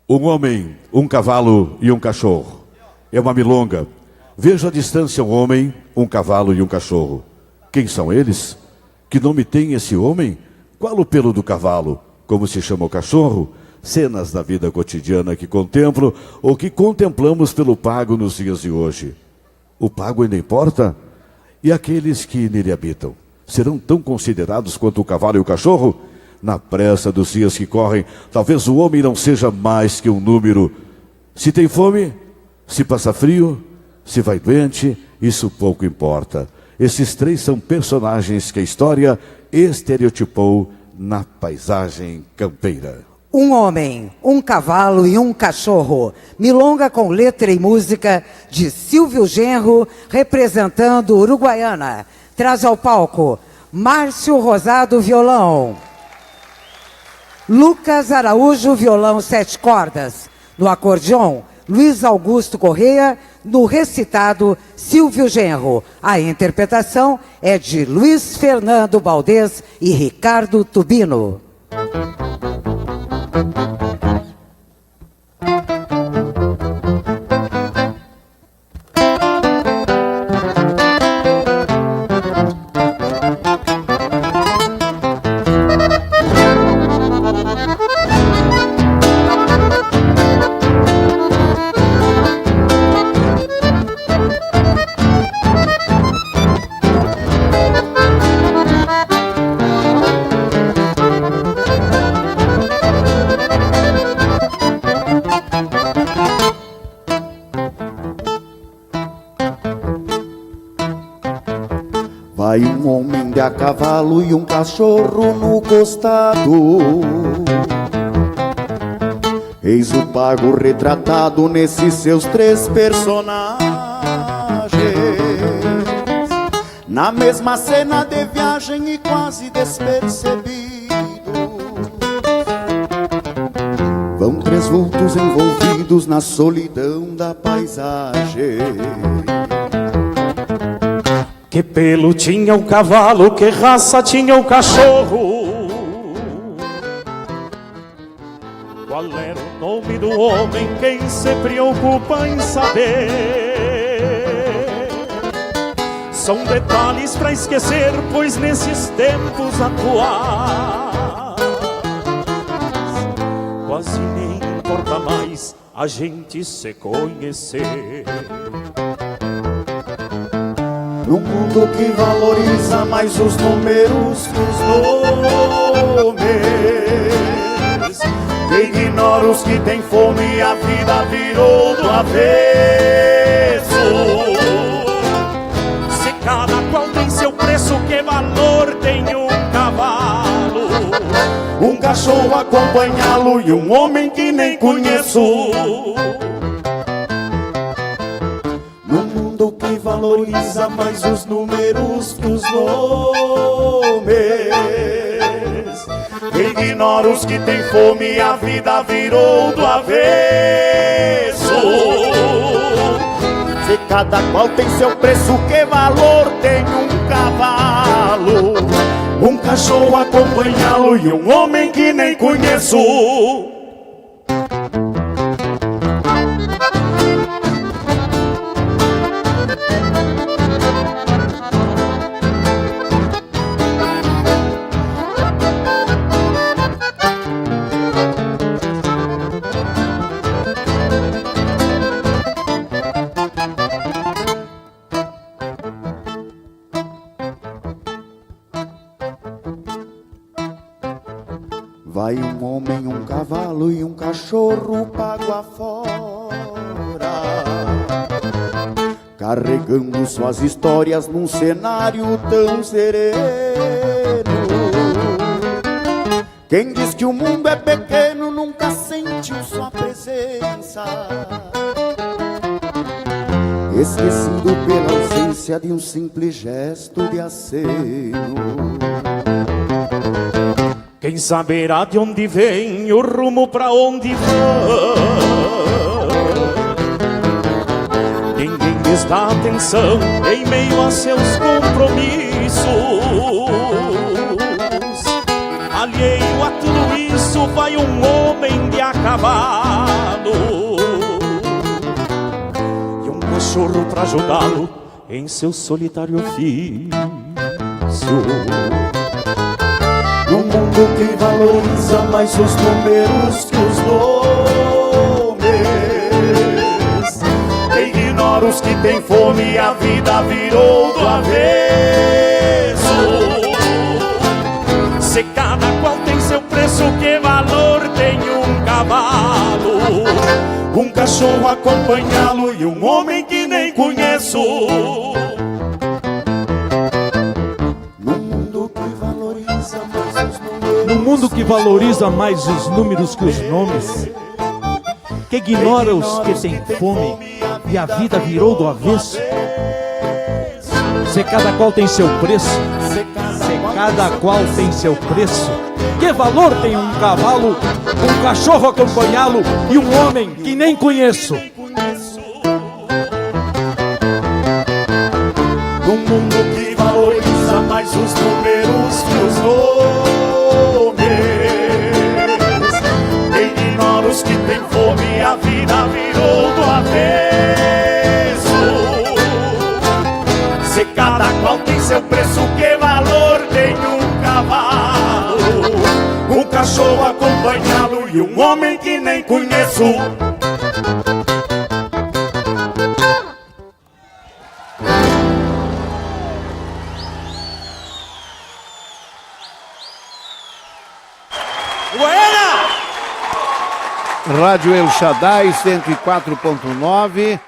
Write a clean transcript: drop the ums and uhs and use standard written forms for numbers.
Um homem, um cavalo e um cachorro. É uma milonga. Veja à distância um homem, um cavalo e um cachorro. Quem são eles? Que nome tem esse homem? Qual o pelo do cavalo? Como se chama o cachorro? Cenas da vida cotidiana que contemplo ou que contemplamos pelo pago nos dias de hoje. O pago ainda importa? E aqueles que nele habitam? Serão tão considerados quanto o cavalo e o cachorro? Na pressa dos dias que correm, talvez o homem não seja mais que um número. Se tem fome, se passa frio, se vai doente, isso pouco importa. Esses três são personagens que a história estereotipou na paisagem campeira. Um homem, um cavalo e um cachorro. Milonga com letra e música de Silvio Genro, representando Uruguaiana. Traz ao palco Márcio Rosado, violão. Lucas Araújo, violão 7 cordas. No acordeon, Luiz Augusto Correia. No recitado, Silvio Genro. A interpretação é de Luiz Fernando Baldez e Ricardo Tubino. Vai um homem de a cavalo e um cachorro no costado. Eis o pago retratado nesses seus três personagens. Na mesma cena de viagem e quase despercebido, vão três vultos envolvidos na solidão da paisagem. Que pelo tinha o cavalo, que raça tinha o cachorro? Qual era o nome do homem? Quem se preocupa em saber? São detalhes pra esquecer, pois nesses tempos atuais quase nem importa mais a gente se conhecer. Num mundo que valoriza mais os números que os nomes, que ignora os que têm fome e a vida virou do avesso. Se cada qual tem seu preço, que valor tem um cavalo? Um cachorro acompanhá-lo e um homem que nem conheço. Que valoriza mais os números que os nomes, ignora os que têm fome e a vida virou do avesso. Se cada qual tem seu preço, que valor tem um cavalo? Um cachorro acompanhá-lo e um homem que nem conheço. Vai um homem, um cavalo e um cachorro pago afora, carregando suas histórias num cenário tão sereno. Quem diz que o mundo é pequeno nunca sentiu sua presença, esquecido pela ausência de um simples gesto de aceno. Quem saberá de onde vem, o rumo pra onde vai? Ninguém lhes dá atenção em meio a seus compromissos. Alheio a tudo isso vai um homem de a cavalo, e um cachorro pra ajudá-lo em seu solitário ofício. Num mundo que valoriza mais os números que os nomes, que ignora os que têm fome e a vida virou do avesso. Se cada qual tem seu preço, que valor tem um cavalo, um cachorro acompanhá-lo e um homem que nem conheço. No mundo que valoriza mais os números que os nomes, que ignora os que têm fome e a vida virou do avesso. Se cada qual tem seu preço, cada qual tem seu preço, que valor tem um cavalo, um cachorro acompanhá-lo e um homem que nem conheço. Num mundo que valoriza mais os números que os nomes, que ignora os que têm fome e a vida virou do avesso. Se cada qual tem seu preço, que valor tem um cavalo, um cachorro acompanhá-lo e um homem que nem conheço. Rádio El Shaddai 104.9.